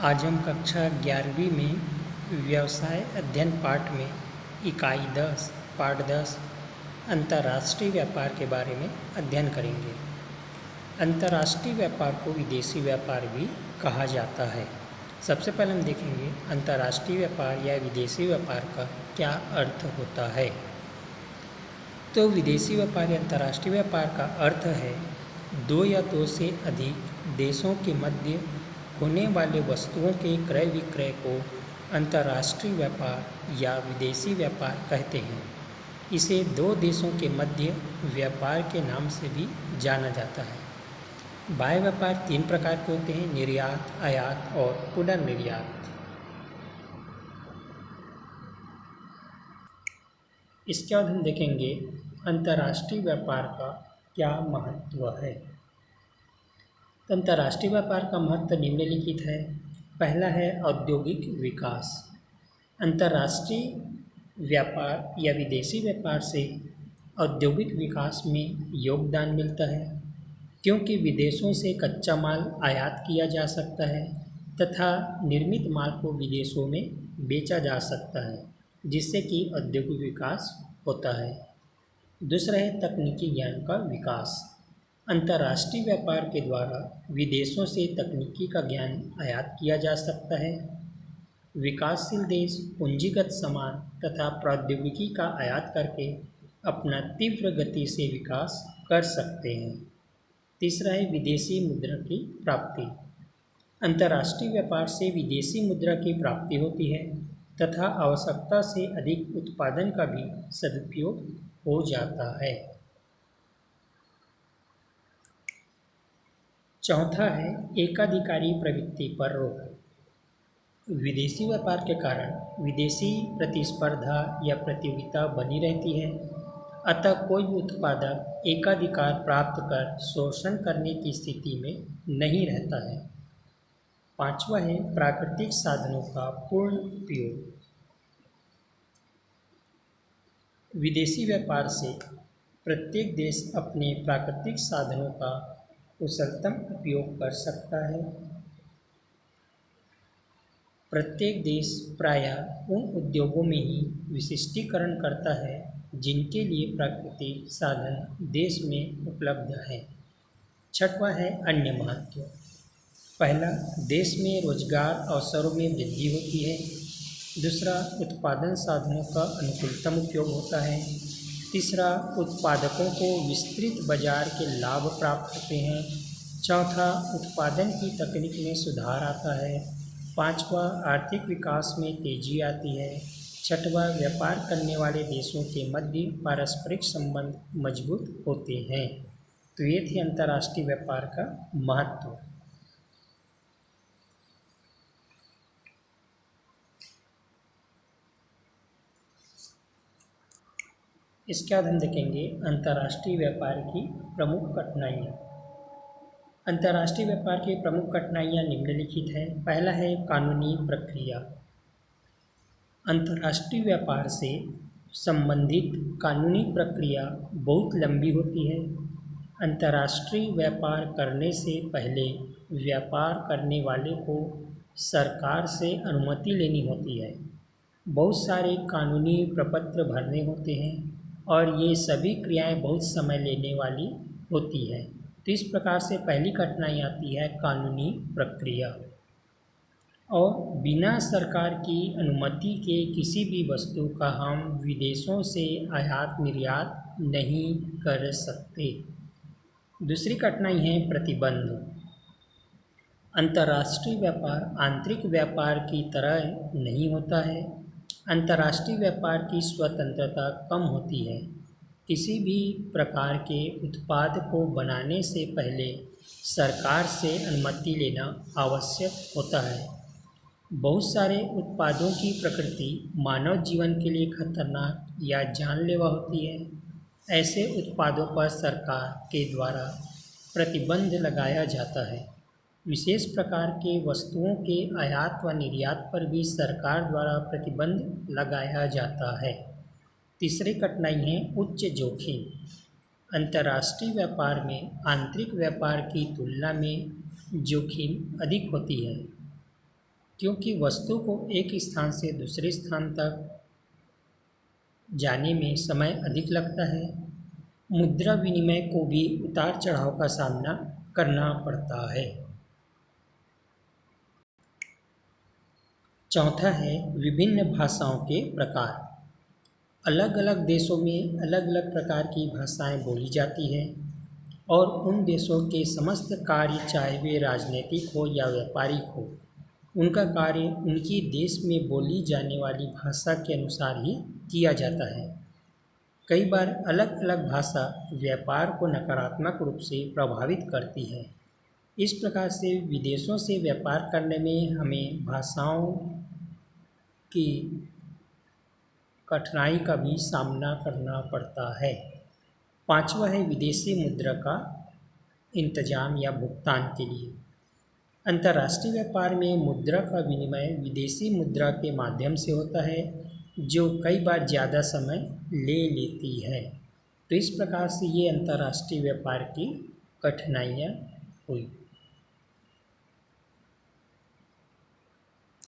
आज हम कक्षा 11वीं में व्यवसाय अध्ययन पाठ में इकाई 10 पाठ 10 अंतर्राष्ट्रीय व्यापार के बारे में अध्ययन करेंगे। अंतर्राष्ट्रीय व्यापार को विदेशी व्यापार भी कहा जाता है। सबसे पहले हम देखेंगे अंतर्राष्ट्रीय व्यापार या विदेशी व्यापार का क्या अर्थ होता है। तो विदेशी व्यापार या अंतर्राष्ट्रीय व्यापार का अर्थ है दो या दो से अधिक देशों के मध्य होने वाले वस्तुओं के क्रय विक्रय को अंतर्राष्ट्रीय व्यापार या विदेशी व्यापार कहते हैं। इसे दो देशों के मध्य व्यापार के नाम से भी जाना जाता है। बाह्य व्यापार तीन प्रकार के होते हैं: निर्यात, आयात और पुनर्निर्यात। इसके बाद हम देखेंगे अंतर्राष्ट्रीय व्यापार का क्या महत्व है। अंतर्राष्ट्रीय व्यापार का महत्व निम्नलिखित है। पहला है औद्योगिक विकास। अंतर्राष्ट्रीय व्यापार या विदेशी व्यापार से औद्योगिक विकास में योगदान मिलता है, क्योंकि विदेशों से कच्चा माल आयात किया जा सकता है तथा निर्मित माल को विदेशों में बेचा जा सकता है, जिससे कि औद्योगिक विकास होता है। दूसरा है तकनीकी ज्ञान का विकास। अंतर्राष्ट्रीय व्यापार के द्वारा विदेशों से तकनीकी का ज्ञान आयात किया जा सकता है। विकासशील देश पूंजीगत सामान तथा प्रौद्योगिकी का आयात करके अपना तीव्र गति से विकास कर सकते हैं। तीसरा है विदेशी मुद्रा की प्राप्ति। अंतर्राष्ट्रीय व्यापार से विदेशी मुद्रा की प्राप्ति होती है तथा आवश्यकता से अधिक उत्पादन का भी सदुपयोग हो जाता है। चौथा है एकाधिकारी प्रवृत्ति पर रोक। विदेशी व्यापार के कारण विदेशी प्रतिस्पर्धा या प्रतियोगिता बनी रहती है, अतः कोई भी उत्पादक एकाधिकार प्राप्त कर शोषण करने की स्थिति में नहीं रहता है। पांचवा है प्राकृतिक साधनों का पूर्ण उपयोग। विदेशी व्यापार से प्रत्येक देश अपने प्राकृतिक साधनों का कुशलतम उपयोग कर सकता है। प्रत्येक देश प्रायः उन उद्योगों में ही विशिष्टीकरण करता है जिनके लिए प्राकृतिक साधन देश में उपलब्ध है। छठवां है अन्य महत्व। पहला, देश में रोजगार अवसरों में वृद्धि होती है। दूसरा, उत्पादन साधनों का अनुकूलतम उपयोग होता है। तीसरा, उत्पादकों को विस्तृत बाजार के लाभ प्राप्त होते हैं। चौथा, उत्पादन की तकनीक में सुधार आता है। पांचवा, आर्थिक विकास में तेजी आती है। छठवां, व्यापार करने वाले देशों के मध्य पारस्परिक संबंध मजबूत होते हैं। तो ये थे अंतर्राष्ट्रीय व्यापार का महत्व। इसके बाद हम देखेंगे अंतर्राष्ट्रीय व्यापार की प्रमुख कठिनाइयाँ। अंतर्राष्ट्रीय व्यापार की प्रमुख कठिनाइयाँ निम्नलिखित है। पहला है कानूनी प्रक्रिया। अंतर्राष्ट्रीय व्यापार से संबंधित कानूनी प्रक्रिया बहुत लंबी होती है। अंतर्राष्ट्रीय व्यापार करने से पहले व्यापार करने वाले को सरकार से अनुमति लेनी होती है। बहुत सारे कानूनी प्रपत्र भरने होते हैं और ये सभी क्रियाएं बहुत समय लेने वाली होती है। तो इस प्रकार से पहली कठिनाई आती है कानूनी प्रक्रिया। और बिना सरकार की अनुमति के किसी भी वस्तु का हम विदेशों से आयात निर्यात नहीं कर सकते। दूसरी कठिनाई है प्रतिबंध। अंतर्राष्ट्रीय व्यापार आंतरिक व्यापार की तरह नहीं होता है। अंतर्राष्ट्रीय व्यापार की स्वतंत्रता कम होती है। किसी भी प्रकार के उत्पाद को बनाने से पहले सरकार से अनुमति लेना आवश्यक होता है। बहुत सारे उत्पादों की प्रकृति मानव जीवन के लिए खतरनाक या जानलेवा होती है। ऐसे उत्पादों पर सरकार के द्वारा प्रतिबंध लगाया जाता है। विशेष प्रकार के वस्तुओं के आयात व निर्यात पर भी सरकार द्वारा प्रतिबंध लगाया जाता है। तीसरी कठिनाई है उच्च जोखिम। अंतर्राष्ट्रीय व्यापार में आंतरिक व्यापार की तुलना में जोखिम अधिक होती है। क्योंकि वस्तु को एक स्थान से दूसरे स्थान तक जाने में समय अधिक लगता है। मुद्रा विनिमय को भी उतार चढ़ाव का सामना करना पड़ता है। चौथा है विभिन्न भाषाओं के प्रकार। अलग अलग देशों में अलग अलग प्रकार की भाषाएं बोली जाती हैं और उन देशों के समस्त कार्य, चाहे वे राजनीतिक हो या व्यापारिक हो, उनका कार्य उनकी देश में बोली जाने वाली भाषा के अनुसार ही किया जाता है। कई बार अलग अलग भाषा व्यापार को नकारात्मक रूप से प्रभावित करती है। इस प्रकार से विदेशों से व्यापार करने में हमें भाषाओं की कठिनाई का भी सामना करना पड़ता है। पांचवा है विदेशी मुद्रा का इंतजाम या भुगतान के लिए। अंतर्राष्ट्रीय व्यापार में मुद्रा का विनिमय विदेशी मुद्रा के माध्यम से होता है, जो कई बार ज़्यादा समय ले लेती है। तो इस प्रकार से ये अंतर्राष्ट्रीय व्यापार की कठिनाइयाँ हुई।